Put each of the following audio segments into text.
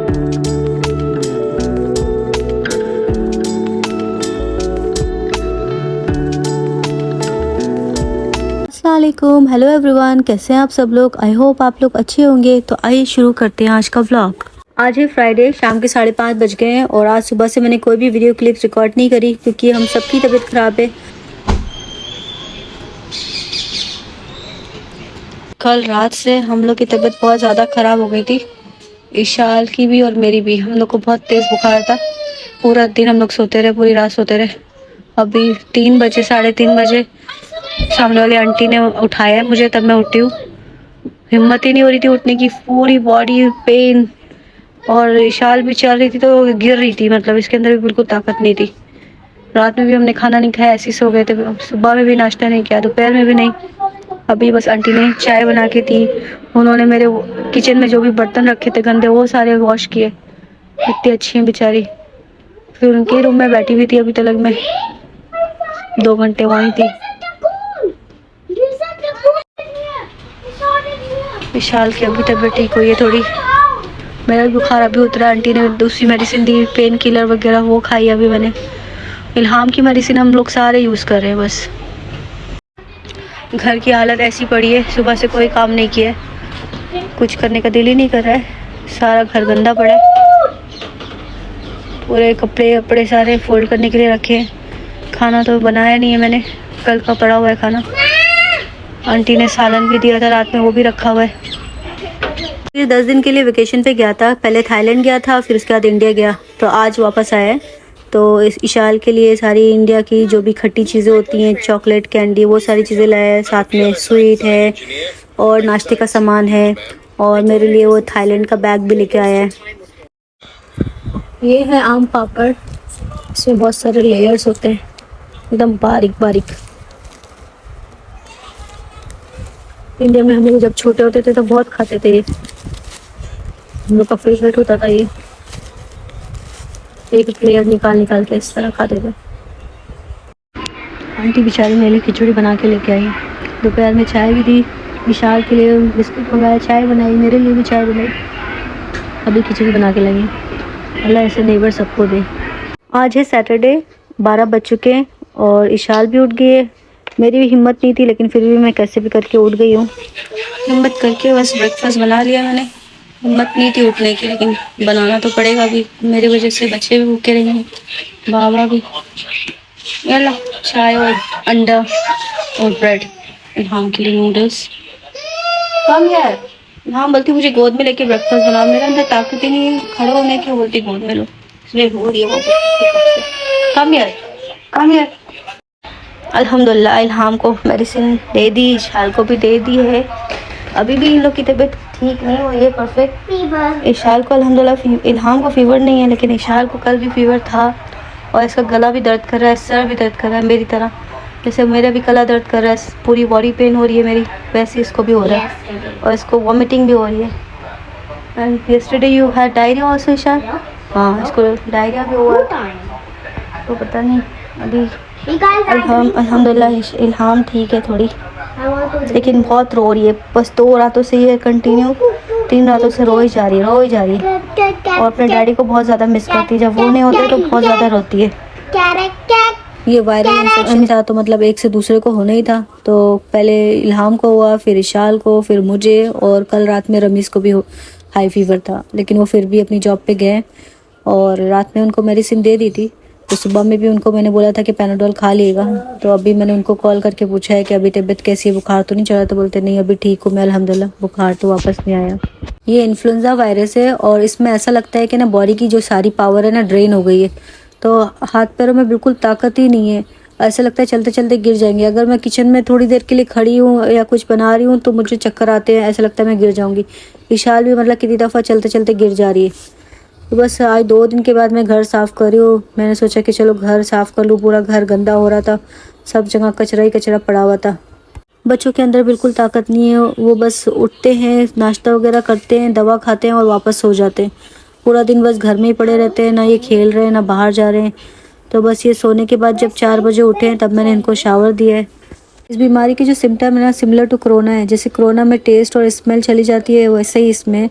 अस्सलामुअलैकुम, hello everyone, कैसे हैं आप सब लोग। आई होप आप लोग अच्छे होंगे। तो आइए शुरू करते हैं आज का व्लॉग। आज है फ्राइडे, शाम के 5:30 बज गए हैं और आज सुबह से मैंने कोई भी वीडियो क्लिप्स रिकॉर्ड नहीं करी क्योंकि हम सबकी तबीयत ख़राब है। कल रात से हम लोग की तबीयत बहुत ज़्यादा ख़राब हो गई थी, इशाल की भी और मेरी भी। हम लोग को बहुत तेज़ बुखार था, पूरा दिन हम लोग सोते रहे, पूरी रात सोते रहे। अभी 3 बजे, 3:30 बजे सामने वाली आंटी ने उठाया है मुझे, तब मैं उठी हूँ। हिम्मत ही नहीं हो रही थी उठने की, पूरी बॉडी पेन। और इशाल भी चल रही थी तो गिर रही थी, मतलब इसके अंदर भी बिल्कुल ताकत नहीं थी। रात में भी हमने खाना नहीं खाया, ऐसे सो गए थे। सुबह में भी नाश्ता नहीं किया, दोपहर में भी नहीं। अभी बस आंटी ने चाय बना के दी। उन्होंने मेरे किचन में जो भी बर्तन रखे थे गंदे, वो सारे वॉश किए। इतनी अच्छी हैं बेचारी। फिर उनके रूम में बैठी हुई थी, अभी तक मैं 2 घंटे वहीं थी। विशाल की अभी तबीयत ठीक हुई है थोड़ी, मेरा भी बुखार अभी उतरा। आंटी ने दूसरी मेडिसिन दी, पेन किलर वगैरह, वो खाई अभी मैंने। इल्हाम की मेडिसिन हम लोग सारे यूज़ कर रहे हैं। बस घर की हालत ऐसी पड़ी है, सुबह से कोई काम नहीं किया है, कुछ करने का दिल ही नहीं कर रहा है। सारा घर गंदा पड़ा है, पूरे कपड़े वपड़े सारे फोल्ड करने के लिए रखे हैं। खाना तो बनाया नहीं है मैंने, कल का पड़ा हुआ है खाना। आंटी ने सालन भी दिया था रात में, वो भी रखा हुआ है। फिर 10 दिन के लिए वेकेशन पे गया था, पहले थाईलैंड गया था, फिर उसके बाद इंडिया गया, तो आज वापस आया है। तो इस इशाल के लिए सारी इंडिया की जो भी खट्टी चीज़ें होती हैं, चॉकलेट, कैंडी, वो सारी चीज़ें लाया है। साथ में स्वीट है और नाश्ते का सामान है, और मेरे लिए वो थाईलैंड का बैग भी लेके आया है। ये है आम पापड़, इसमें बहुत सारे लेयर्स होते हैं, एकदम बारीक बारीक। इंडिया में हम लोग जब छोटे होते थे तो बहुत खाते थे ये, हम लोग का फेवरेट होता था ये। एक लेयर निकाल के इस तरह खाते थे। आंटी बेचारी मेरे लिए खिचड़ी बना के लेके आई। दोपहर में चाय भी दी, विशाल के लिए बिस्कुट मंगाया, चाय बनाई, मेरे लिए भी चाय बनाई, अभी खिचड़ी बना के लगी। अल्लाह ऐसे नेबर सबको दे। आज है सैटरडे, 12 बज चुके हैं और इशाल भी उठ गई है। मेरी भी हिम्मत नहीं थी, लेकिन फिर भी मैं कैसे भी करके उठ गई हूँ। हिम्मत करके बस ब्रेकफास्ट बना लिया मैंने। हिम्मत नहीं थी उठने की, लेकिन बनाना तो पड़ेगा अभी। मेरी वजह से बच्चे भी भूखे रहेंगे, बाबा भी। याला चाय और अंडा और ब्रेड। इल्हाम के लिए नूडल्स। कम यार, इल्हाम बोलती मुझे गोद में लेके ब्रेकफास्ट बना। मेरे अंदर ताकत ही नहीं खड़े होने की, बोलती गोद में लो, इसलिए रो रही है वो। कम यार, कम यार। अल्हम्दुलिल्लाह इल्हाम को मेडिसिन दे दी, इशाल को भी दे दी है। अभी भी इन लोग की तबीयत ठीक नहीं हुई है परफेक्ट। इशाल को अल्हम्दुलिल्लाह, इल्हाम को फीवर नहीं है, लेकिन इशाल को कल भी फीवर था। और इसका गला भी दर्द कर रहा है, सर भी दर्द कर रहा है मेरी तरह। जैसे मेरा भी गला दर्द कर रहा है, पूरी बॉडी पेन हो रही है मेरी, वैसे इसको भी हो रहा है। और इसको वॉमिटिंग भी हो रही है। And yesterday you had diarrhoea also Ishal. हाँ, इसको डायरिया भी हुआ, तो पता नहीं अभी। अल्हम्दुलिल्लाह इल्हाम ठीक है थोड़ी, लेकिन बहुत रो रही है। बस 2 रातों से ये कंटिन्यू 3 रातों से रो ही जा रही है। और अपने डैडी को बहुत ज़्यादा मिस करती है, जब वो नहीं होते तो बहुत ज़्यादा रोती है। ये वायरल इन्फेक्शन था, तो मतलब एक से दूसरे को होना ही था। तो पहले इल्हाम को हुआ, फिर इशाल को, फिर मुझे, और कल रात में रमीज़ को भी हाई फीवर था। लेकिन वो फिर भी अपनी जॉब पे गए और रात में उनको मेडिसिन दे दी थी। तो सुबह में भी उनको मैंने बोला था कि पैनाडोल खा लिएगा। तो अभी मैंने उनको कॉल करके पूछा है कि अभी तबीयत कैसी है, बुखार तो नहीं चढ़ा। तो बोलते नहीं, अभी ठीक हूँ मैं अल्हम्दुलिल्लाह, बुखार तो वापस नहीं आया। ये इन्फ्लुएंजा वायरस है और इसमें ऐसा लगता है कि ना बॉडी की जो सारी पावर है ना ड्रेन हो गई है। तो हाथ पैरों में बिल्कुल ताकत ही नहीं है, ऐसा लगता है चलते चलते गिर जाएंगे। अगर मैं किचन में थोड़ी देर के लिए खड़ी हूँ या कुछ बना रही हूँ तो मुझे चक्कर आते हैं, ऐसा लगता है मैं गिर जाऊँगी। इशाल भी मतलब कितनी दफ़ा चलते चलते गिर जा रही है। तो बस आज 2 दिन के बाद मैं घर साफ़ कर रही हूँ। मैंने सोचा कि चलो घर साफ़ कर लूँ, पूरा घर गंदा हो रहा था, सब जगह कचरा ही कचरा पड़ा हुआ था। बच्चों के अंदर बिल्कुल ताकत नहीं है, वो बस उठते हैं, नाश्ता वगैरह करते हैं, दवा खाते हैं और वापस सो जाते हैं। पूरा दिन बस घर में ही पड़े रहते हैं, ना ये खेल रहे हैं ना बाहर जा रहे हैं। तो बस ये सोने के बाद जब 4 बजे उठे हैं तब मैंने इनको शावर दिया है। इस बीमारी के जो सिम्टम है ना, सिमिलर टू कोरोना है। जैसे कोरोना में टेस्ट और स्मेल चली जाती है, वैसे ही इसमें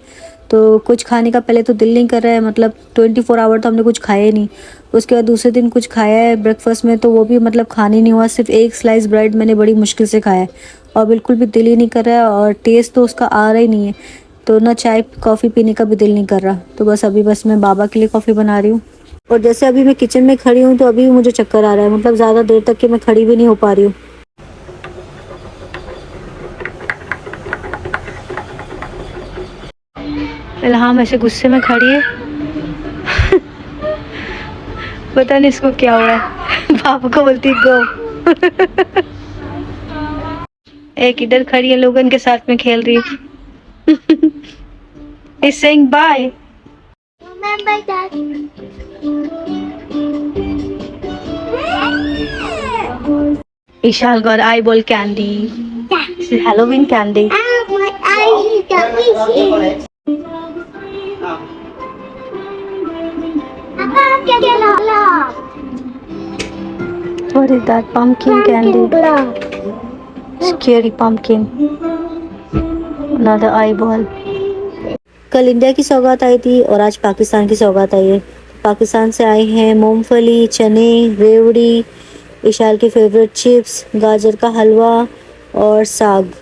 तो कुछ खाने का पहले तो दिल नहीं कर रहा है, मतलब 24 आवर तो हमने कुछ खाया ही नहीं। उसके बाद दूसरे दिन कुछ खाया है ब्रेकफास्ट में, तो वो भी मतलब खाने नहीं हुआ, सिर्फ एक स्लाइस ब्रेड मैंने बड़ी मुश्किल से खाया है और बिल्कुल भी दिल ही नहीं कर रहा है और टेस्ट तो उसका आ रहा ही नहीं है। तो ना चाय कॉफ़ी पीने का भी दिल नहीं कर रहा। तो बस अभी बस मैं बाबा के लिए कॉफ़ी बना रही हूँ। और जैसे अभी मैं किचन में खड़ी हूँ तो अभी भी मुझे चक्कर आ रहा है, मतलब ज़्यादा देर तक कि मैं खड़ी भी नहीं हो पा रही हूँ। इल्हाम ऐसे गुस्से में खड़ी है पता नहीं इसको क्या हुआ है पापा को बोलती गो एक इधर खड़ी है, लोगन के साथ में खेल रही है He's saying bye. Remember that. Ishal got eyeball candy. This is Halloween candy. My eyes got fishy. What is that? Pumpkin candy. Scary pumpkin. Another eyeball. कल इंडिया की सौगात आई थी और आज पाकिस्तान की सौगात आई है। पाकिस्तान से आए हैं मूंगफली, चने, रेवड़ी, इशाल की फेवरेट चिप्स, गाजर का हलवा और साग।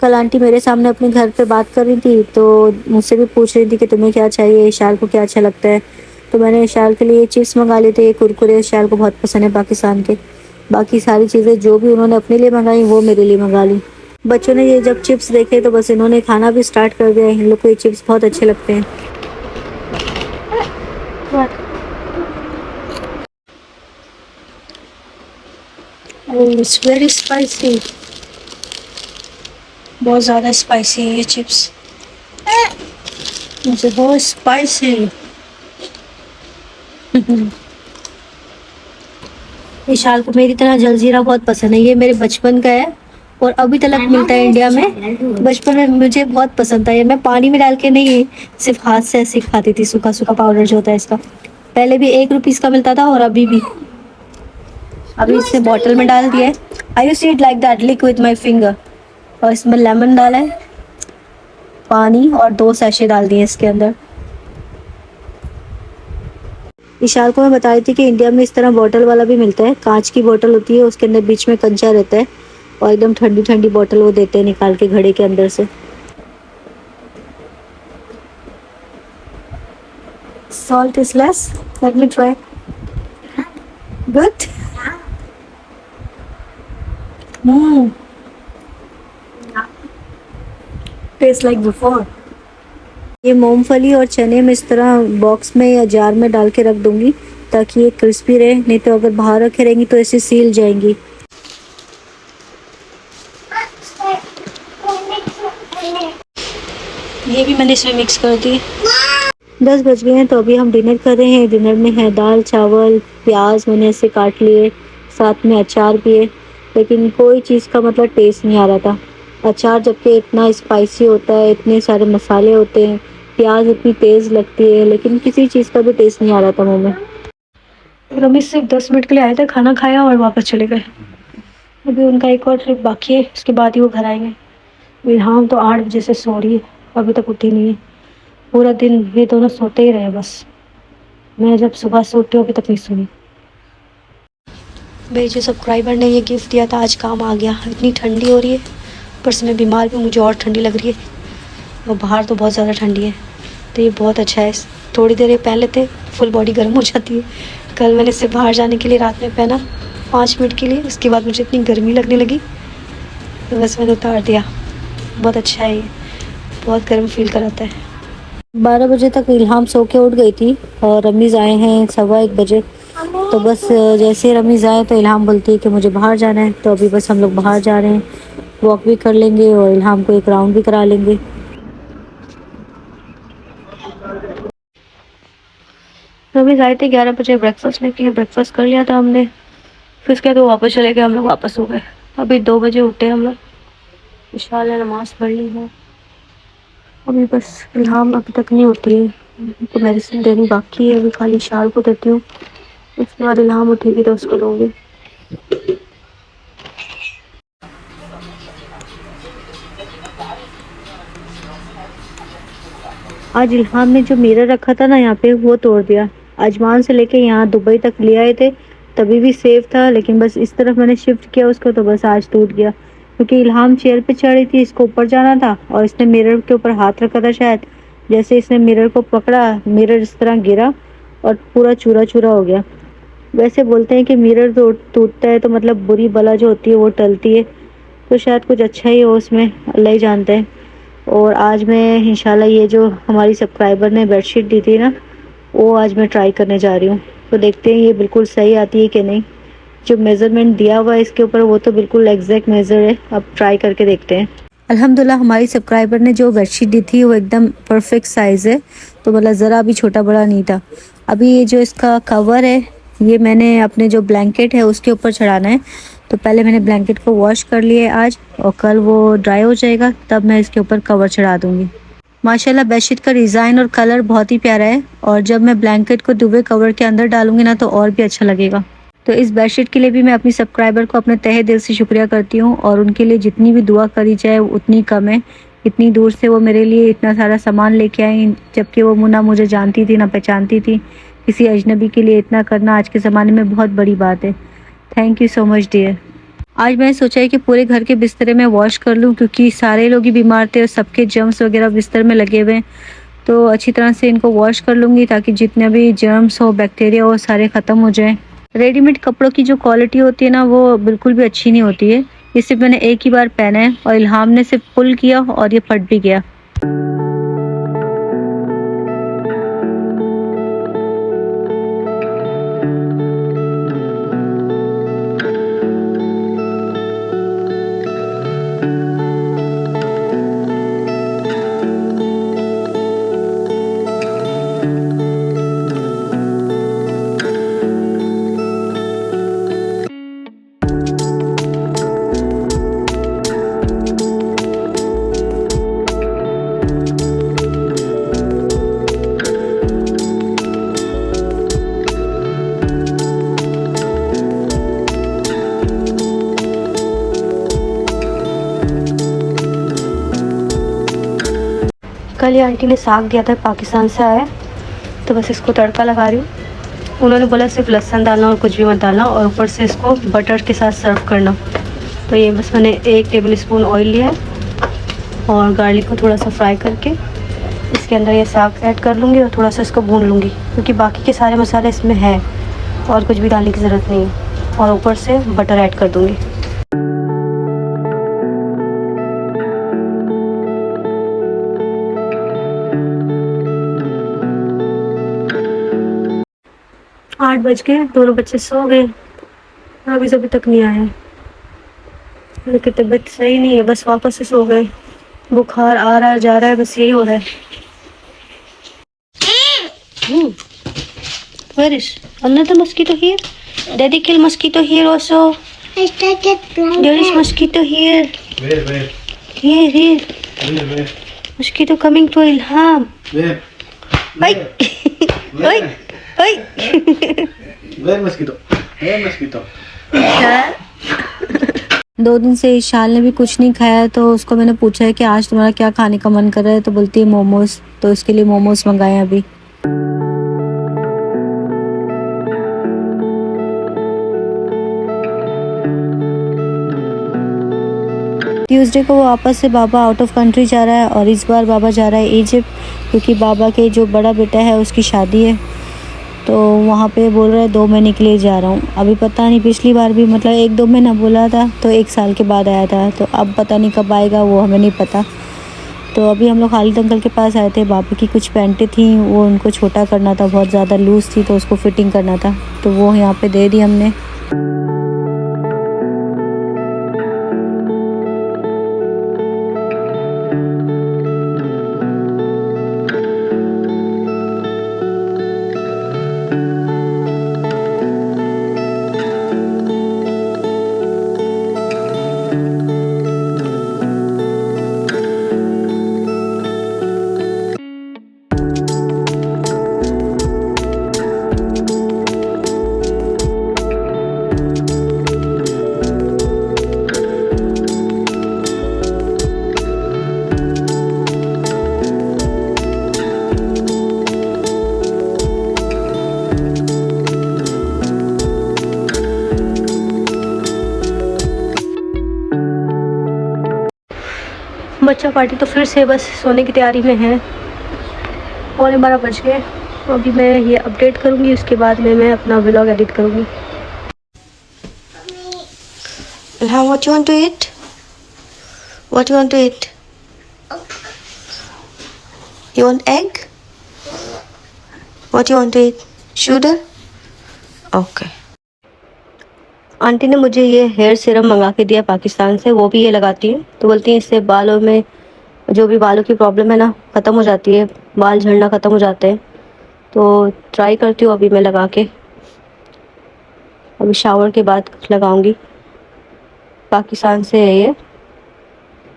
कल आंटी मेरे सामने अपने घर पे बात कर रही थी तो मुझसे भी पूछ रही थी कि तुम्हें क्या चाहिए, इशाल को क्या अच्छा लगता है। तो मैंने इशाल के लिए चिप्स मंगा लिए थे, कुरकुरे इशाल को बहुत पसंद है पाकिस्तान के। बाकी सारी चीज़ें जो भी उन्होंने अपने लिए मंगाई वो मेरे लिए मंगा ली। बच्चों ने ये जब चिप्स देखे तो बस इन्होंने खाना भी स्टार्ट कर दिया। इन लोग को ये चिप्स बहुत अच्छे लगते हैं। इट्स वेरी स्पाइसी, बहुत ज़्यादा स्पाइसी है ये चिप्स, मुझे बहुत स्पाइसी विशाल को मेरी तरह जलजीरा बहुत पसंद है। ये मेरे बचपन का है और अभी तक मिलता है इंडिया में। बचपन में मुझे बहुत पसंद था। ये मैं पानी में डाल के नहीं, सिर्फ हाथ से ऐसे खाती थी। सूखा सूखा पाउडर जो होता है इसका, पहले भी 1 रुपीज़ का मिलता था और अभी भी। अभी इसे बॉटल में डाल दिया है। I used to eat like that, lick with my finger. और इसमें लेमन डाला है, पानी और 2 सैशे डाल दिए इसके अंदर। इशाल को मैं बता रही थी कि इंडिया में इस तरह बॉटल वाला भी मिलता है। कांच की बॉटल होती है, उसके अंदर बीच में कंचा रहता है और एकदम ठंडी ठंडी बॉटल वो देते हैं निकाल के घड़े के अंदर से। Salt is less, let me try. Good. Taste like before. ये मूंगफली और चने में इस तरह बॉक्स में या जार में डाल के रख दूंगी ताकि ये क्रिस्पी रहे, नहीं तो अगर बाहर रखे रहेंगी तो ऐसे सील जाएंगी। ये भी मैंने इसमें मिक्स कर दी। 10 बज गए हैं तो अभी हम डिनर कर रहे हैं। डिनर में है दाल चावल, प्याज मैंने ऐसे काट लिए, साथ में अचार भी है, लेकिन कोई चीज़ का मतलब टेस्ट नहीं आ रहा था। अचार जबकि इतना स्पाइसी होता है, इतने सारे मसाले होते हैं, प्याज इतनी तेज़ लगती है, लेकिन किसी चीज़ का भी टेस्ट नहीं आ रहा था मुँह में। रमेश सिर्फ 10 मिनट के लिए आए थे, खाना खाया और वापस चले गए। अभी उनका एक और ट्रिप बाकी है, उसके बाद ही वो घर आएंगे। इल्हाम तो 8 बजे से सो रही है, अभी तक उठी नहीं है। पूरा दिन ये दोनों सोते ही रहे बस। मैं जब सुबह से उठी अभी तक नहीं सुनी। मेरे जो सब्सक्राइबर ने ये गिफ्ट दिया था आज काम आ गया। इतनी ठंडी हो रही है, ऊपर से मैं बीमार भी, मुझे और ठंडी लग रही है और बाहर तो बहुत ज़्यादा ठंडी है। तो ये बहुत अच्छा है। थोड़ी देर ये पहन लेते फुल बॉडी गर्म हो जाती है। कल मैंने इसे बाहर जाने के लिए रात में पहना 5 मिनट के लिए, उसके बाद मुझे इतनी गर्मी लगने लगी तो बस मैंने उतार दिया। बहुत अच्छा है ये, बहुत गर्म फील कराता है। 12 बजे तक इल्हाम सो के उठ गई थी और रमीज़ आए हैं 1:15 बजे। तो बस जैसे रमीज़ आए तो इल्हाम बोलती है कि मुझे बाहर जाना है। तो अभी बस हम लोग बाहर जा रहे हैं, वॉक भी कर लेंगे और इल्हाम को एक राउंड भी करा लेंगे। रमीज़ आए थे 11 बजे ब्रेकफास्ट लेके, ब्रेकफास्ट कर लिया था हमने, फिर उसके बाद वो वापस चले गए, हम लोग वापस हो गए। अभी 2 बजे उठे हम लोग, इंशाल्लाह नमाज़ पढ़ ली है। अभी बस इल्हाम अभी तक नहीं उठी है, तो मेडिसिन देनी बाकी है। अभी खाली इशाल को देती हूँ, उसके बाद इल्हाम उठेगी तो उसको दूँगी। आज इल्हाम ने जो मिरर रखा था ना यहाँ पे वो तोड़ दिया। अजमान से लेके यहाँ दुबई तक ले आए थे, तभी भी सेफ था, लेकिन बस इस तरफ मैंने शिफ्ट किया उसको तो बस आज टूट गया। क्योंकि इल्हाम चेयर पे चढ़ी थी, इसको ऊपर जाना था और इसने मिरर के ऊपर हाथ रखा था शायद। जैसे इसने मिरर को पकड़ा, मिरर इस तरह गिरा और पूरा चूरा चूरा हो गया। वैसे बोलते हैं कि मिरर टूटता है तो मतलब बुरी बला जो होती है वो टलती है, तो शायद कुछ अच्छा ही हो उसमें, अल्लाह ही जानता है। और आज मैं इंशाल्लाह ये जो हमारी सब्सक्राइबर ने बेडशीट दी थी ना, वो आज मैं ट्राई करने जा रही हूँ। तो देखते हैं ये बिल्कुल सही आती है कि नहीं। जो मेज़रमेंट दिया हुआ है इसके ऊपर वो तो बिल्कुल एग्जैक्ट मेज़र है, अब ट्राई करके देखते हैं। अल्हम्दुलिल्लाह हमारी सब्सक्राइबर ने जो बेडशीट दी थी वो एकदम परफेक्ट साइज़ है, तो मतलब ज़रा भी छोटा बड़ा नहीं था। अभी ये जो इसका कवर है ये मैंने अपने जो ब्लैंकेट है उसके ऊपर चढ़ाना है। तो पहले मैंने ब्लैंकेट को वॉश कर लिया है आज, और कल वो ड्राई हो जाएगा तब मैं इसके ऊपर कवर चढ़ा दूँगी। माशाल्लाह बेडशीट का डिज़ाइन और कलर बहुत ही प्यारा है, और जब मैं ब्लैंकेट को दुबे कवर के अंदर डालूंगी ना तो और भी अच्छा लगेगा। तो इस बेडशीट के लिए भी मैं अपनी सब्सक्राइबर को अपने तहे दिल से शुक्रिया करती हूँ, और उनके लिए जितनी भी दुआ करी जाए उतनी कम है। इतनी दूर से वो मेरे लिए इतना सारा सामान लेके आई, जबकि वो ना मुझे जानती थी ना पहचानती थी। किसी अजनबी के लिए इतना करना आज के ज़माने में बहुत बड़ी बात है। Thank you so much dear. आज मैंने सोचा है कि पूरे घर के बिस्तरे में वॉश कर लूँ, क्योंकि सारे लोग ही बीमार थे और सबके जर्म्स वगैरह बिस्तर में लगे हुए हैं। तो अच्छी तरह से इनको वॉश कर लूँगी ताकि जितने भी जर्म्स हो, बैक्टीरिया हो, सारे ख़त्म हो जाएं। रेडीमेड कपड़ों की जो क्वालिटी होती है ना वो बिल्कुल भी अच्छी नहीं होती है। ये सिर्फ मैंने एक ही बार पहना है और इल्हाम ने सिर्फ पुल किया और ये फट भी गया। कल ये आंटी ने साग दिया था, पाकिस्तान से आया, तो बस इसको तड़का लगा रही हूँ। उन्होंने बोला सिर्फ लहसुन डालना और कुछ भी मत डालना, और ऊपर से इसको बटर के साथ सर्व करना। तो ये बस मैंने 1 टेबल स्पून ऑयल लिया है और गार्लिक को थोड़ा सा फ्राई करके इसके अंदर ये साग ऐड कर लूँगी और थोड़ा सा इसको भून लूँगी, क्योंकि बाकी के सारे मसाले इसमें हैं और कुछ भी डालने की ज़रूरत नहीं है। और ऊपर से बटर ऐड कर दूँगी। आठ बज गए, दोनों बच्चे सो गए, अभी तक नहीं आए। उनकी तबीयत सही नहीं है, बस वापस से सो गए। बुखार आ रहा है जा रहा है, बस यही हो रहा है। Where is another mosquito here? Daddy kill mosquito here also. I started playing. There is mosquito here. Where? Here. Where? Mosquito coming to Ilham. Where? Oi. Oi. Oi. Where mosquito? Where mosquito? 2 दिन से ईशान ने भी कुछ नहीं खाया, तो उसको मैंने पूछा है कि आज तुम्हारा क्या खाने का मन कर रहा है, तो बोलती है मोमोज। तो इसके लिए मोमोज मंगाए अभी। ट्यूसडे को वापस से बाबा आउट ऑफ कंट्री जा रहा है, और इस बार बाबा जा रहा है इजिप्ट, क्योंकि बाबा के जो बड़ा बेटा है उसकी शादी है। तो वहाँ पे बोल रहा है 2 महीने के लिए जा रहा हूँ। अभी पता नहीं, पिछली बार भी मतलब 1-2 महीना बोला था तो 1 साल के बाद आया था, तो अब पता नहीं कब आएगा वो हमें नहीं पता। तो अभी हम लोग खालिद अंकल के पास आए थे। बाबा की कुछ पैंटें थी, वो उनको छोटा करना था, बहुत ज़्यादा लूज़ थी, तो उसको फिटिंग करना था, तो वो यहाँ पे दे दी हमने। बच्चा पार्टी तो फिर से बस सोने की तैयारी में है। 11:15 बज गए। अभी मैं ये अपडेट करूँगी, उसके बाद में मैं अपना व्लॉग एडिट करूँगी। Ilham, what you want to eat? What you want to eat? You want egg? What you want to eat? Sugar? Okay. Aunty ने मुझे ये हेयर सीरम मंगा के दिया पाकिस्तान से, वो भी ये लगाती हूँ। तो बोलती हैं इससे बालों में जो भी बालों की प्रॉब्लम है ना ख़त्म हो जाती है, बाल झड़ना ख़त्म हो जाते हैं। तो ट्राई करती हूँ अभी मैं लगा के, अभी शावर के बाद लगाऊंगी। पाकिस्तान से है ये।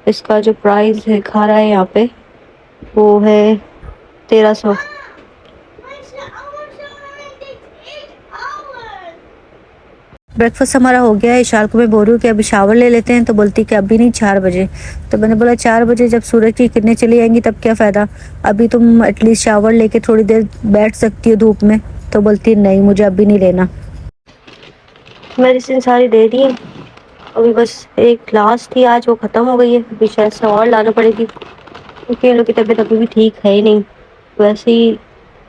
इसका जो प्राइस है खा रहा है यहाँ पे वो है 1300। ब्रेकफास्ट हमारा हो गया है। इशाल को मैं बोल रही हूँ कि अभी शावर ले लेते हैं, तो बोलती कि अभी नहीं 4 बजे। तो मैंने बोला 4 बजे जब सूरज की किरणें चली जाएंगी तब क्या फ़ायदा, अभी तुम एटलीस्ट शावर लेके थोड़ी देर बैठ सकती हो धूप में। तो बोलती नहीं मुझे अभी नहीं लेना। मेडिसिन सारी दे दी है, अभी बस एक ग्लास थी आज वो ख़त्म हो गई है। अभी शायद से और लाना पड़ेगी क्योंकि इन लोग की तबीयत अभी भी ठीक है ही नहीं। वैसे ही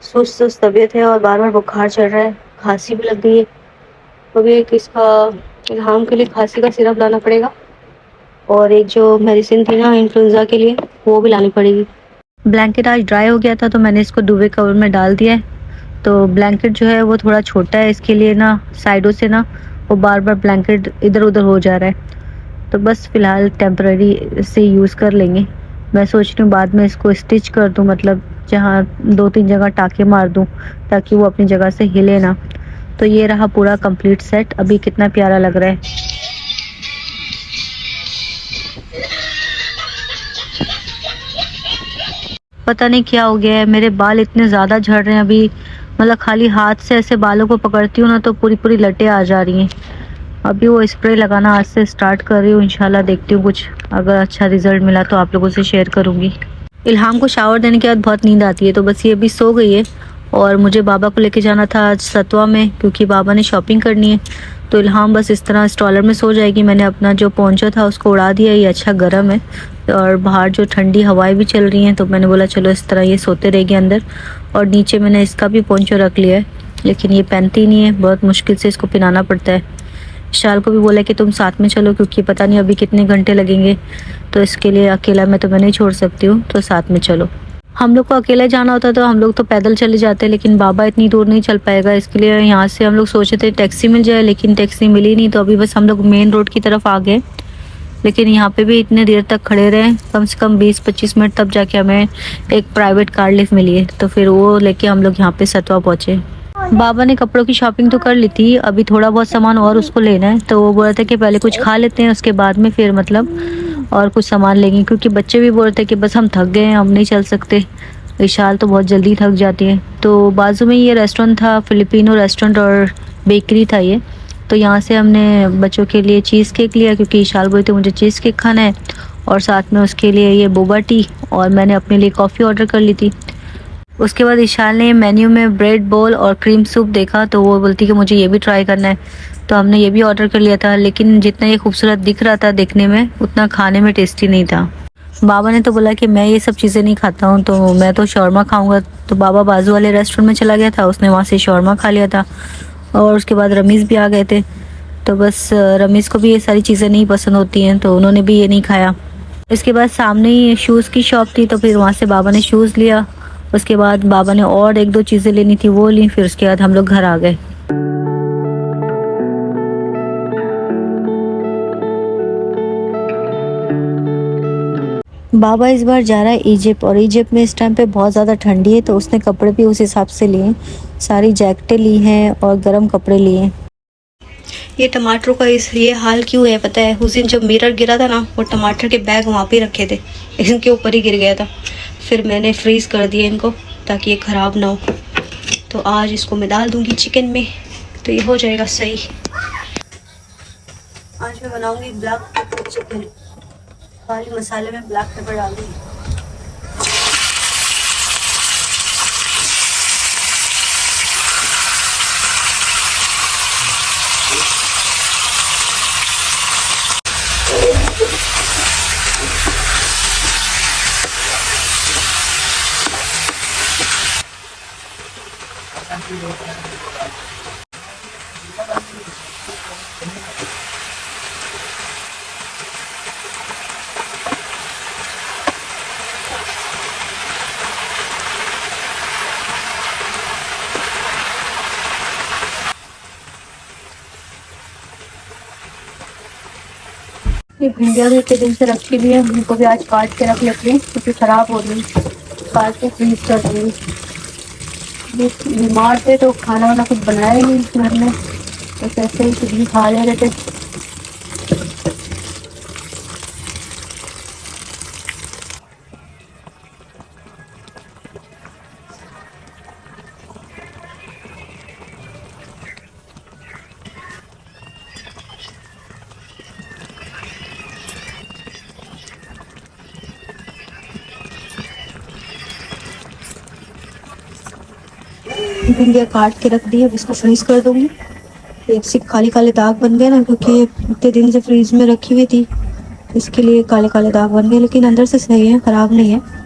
सुस्त सुस्त तबीयत है और बार बार बुखार चढ़ रहा है, खांसी भी लग गई है। अभी एक इसका इल्हाम के लिए खांसी का सिरप लाना पड़ेगा और एक जो मेडिसिन थी ना इन्फ्लुएंजा के लिए वो भी लानी पड़ेगी। ब्लैंकेट आज ड्राई हो गया था तो मैंने इसको डुवे कवर में डाल दिया है। तो ब्लैंकेट जो है वो थोड़ा छोटा है, इसके लिए ना साइडों से ना वो बार बार ब्लैंकेट इधर उधर हो जा रहा है। तो बस फ़िलहाल टेम्परेरी से यूज़ कर लेंगे। मैं सोच रही हूँ बाद में इसको स्टिच कर दूँ, मतलब जहाँ 2-3 जगह टाँके मार दूँ ताकि वो अपनी जगह से हिले ना। तो ये रहा पूरा कंप्लीट सेट। अभी कितना प्यारा लग रहा है। पता नहीं क्या हो गया है, मेरे बाल इतने ज़्यादा झड़ रहे हैं अभी, मतलब खाली हाथ से ऐसे बालों को पकड़ती हूँ ना तो पूरी पूरी लटें आ जा रही हैं। अभी वो स्प्रे लगाना आज से स्टार्ट कर रही हूँ, इंशाल्लाह देखती हूँ कुछ अगर अच्छा रिजल्ट मिला तो आप लोगों से शेयर करूँगी। इल्हाम को शावर देने के बाद बहुत नींद आती है, तो बस ये अभी सो गई है। और मुझे बाबा को लेके जाना था आज सतवा में क्योंकि बाबा ने शॉपिंग करनी है। तो इल्हाम बस इस तरह स्ट्रॉलर में सो जाएगी। मैंने अपना जो पोंचो था उसको उड़ा दिया, ये अच्छा गर्म है और बाहर जो ठंडी हवाएं भी चल रही हैं, तो मैंने बोला चलो इस तरह ये सोते रहेगी अंदर। और नीचे मैंने इसका भी पोंचो रख लिया है, लेकिन ये पहनती नहीं है, बहुत मुश्किल से इसको पहनाना पड़ता है। शाल को भी बोला कि तुम साथ में चलो क्योंकि पता नहीं अभी कितने घंटे लगेंगे, तो इसके लिए अकेला मैं तुम्हें नहीं छोड़ सकती हूँ, तो साथ में चलो। हम लोग को अकेले जाना होता तो हम लोग तो पैदल चले जाते, लेकिन बाबा इतनी दूर नहीं चल पाएगा। इसके लिए यहाँ से हम लोग सोचे थे टैक्सी मिल जाए, लेकिन टैक्सी मिली नहीं। तो अभी बस हम लोग मेन रोड की तरफ आ गए, लेकिन यहाँ पे भी इतने देर तक खड़े रहे, कम से कम 20-25 मिनट, तब जाके हमें एक प्राइवेट कार लिफ्ट मिली है। तो फिर वो लेके हम लोग यहाँ पे सतवा पहुँचे। बाबा ने कपड़ों की शॉपिंग तो कर ली थी, अभी थोड़ा बहुत सामान और उसको लेना है। तो वो बोल रहे थे कि पहले कुछ खा लेते हैं, उसके बाद में फिर मतलब और कुछ सामान लेंगे, क्योंकि बच्चे भी बोल रहे थे कि बस हम थक गए हैं, हम नहीं चल सकते। विशाल तो बहुत जल्दी थक जाती है। तो बाजू में ये रेस्टोरेंट था, फिलिपिनो रेस्टोरेंट और बेकरी था ये। तो यहाँ से हमने बच्चों के लिए चीज़ केक लिया क्योंकि विशाल बोलते थे मुझे चीज़ केक खाना है, और साथ में उसके लिए ये बोबा टी, और मैंने अपने लिए कॉफ़ी ऑर्डर कर ली थी। उसके बाद विशाल ने मेन्यू में ब्रेड बोल और क्रीम सूप देखा, तो वो बोलती कि मुझे ये भी ट्राई करना है। तो हमने ये भी ऑर्डर कर लिया था, लेकिन जितना ये खूबसूरत दिख रहा था देखने में, उतना खाने में टेस्टी नहीं था। बाबा ने तो बोला कि मैं ये सब चीज़ें नहीं खाता हूँ, तो मैं तो शौरमा खाऊंगा। तो बाबा बाजू वाले रेस्टोरेंट में चला गया था, उसने वहाँ से शौरमा खा लिया था। और उसके बाद रमीज़ भी आ गए थे, तो बस रमीज़ को भी ये सारी चीज़ें नहीं पसंद होती हैं, तो उन्होंने भी ये नहीं खाया। इसके बाद सामने ही शूज़ की शॉप थी, तो फिर वहाँ से बाबा ने शूज़ लिया। उसके बाद बाबा ने और 1-2 चीज़ें लेनी थी, वो ली। फिर उसके बाद हम लोग घर आ गए। बाबा इस बार जा रहा है इजिप्ट, और इजिप्ट में इस टाइम पे बहुत ज़्यादा ठंडी है, तो उसने कपड़े भी उस हिसाब से लिए, सारी जैकेटें ली हैं और गर्म कपड़े लिए हैं। ये टमाटरों का ये हाल क्यों है पता है? उस दिन जब मिरर गिरा था ना, वो टमाटर के बैग वहाँ पे रखे थे, इनके ऊपर ही गिर गया था। फिर मैंने फ्रीज़ कर दिया इनको ताकि ये ख़राब ना हो। तो आज इसको मैं डाल दूँगी चिकन में, तो ये हो जाएगा सही। आज मैं बनाऊँगी ब्लैक पेपर चिकन, खाली मसाले में ब्लैक पेपर डाल दूँगी। ये भिंडियाँ भी इतने दिन से रखी हुई है, उनको भी आज काट के रख लेते हैं क्योंकि खराब हो रही, काट के फ्रीज कर देंगे। बीमार थे तो खाना वाना कुछ बनाया ही नहीं घर में, तो ऐसे ही कुछ भी खा ले रहे थे। भिंडियाँ काट के रख दी है, इसको फ्रीज कर दूंगी। एक से काले काले दाग बन गए ना, क्योंकि इतने दिन से फ्रीज में रखी हुई थी, इसके लिए काले काले दाग बन गए, लेकिन अंदर से सही है, खराब नहीं है।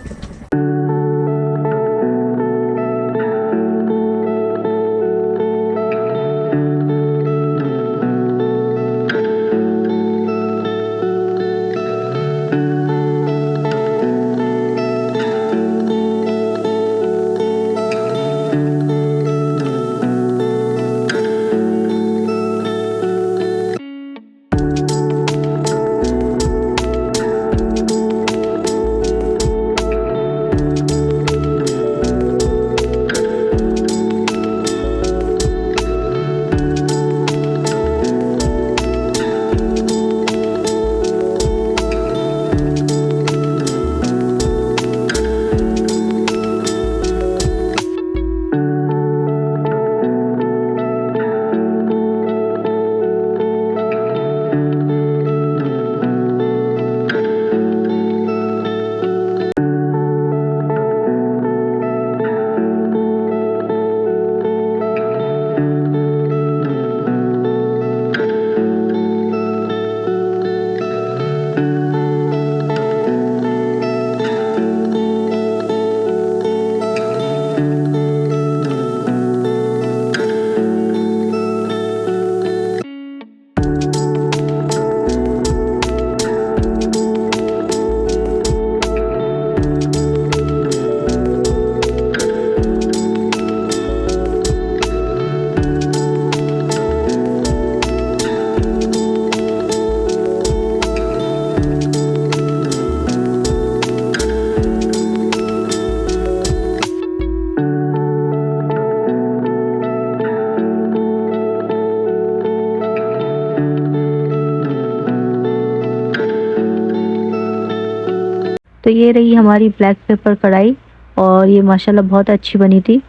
तो ये रही हमारी ब्लैक पेपर कढ़ाई, और ये माशाल्लाह बहुत अच्छी बनी थी।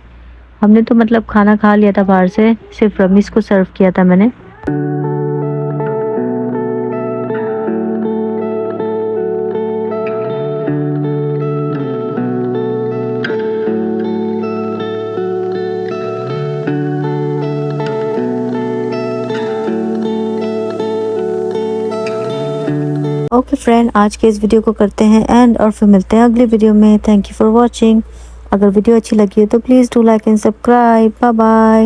हमने तो मतलब खाना खा लिया था बाहर से, सिर्फ रमीज़ को सर्व किया था मैंने। ओके फ्रेंड, आज के इस वीडियो को करते हैं एंड, और फिर मिलते हैं अगले वीडियो में। Thank you for watching. अगर वीडियो अच्छी लगी है तो please do like and subscribe. Bye bye.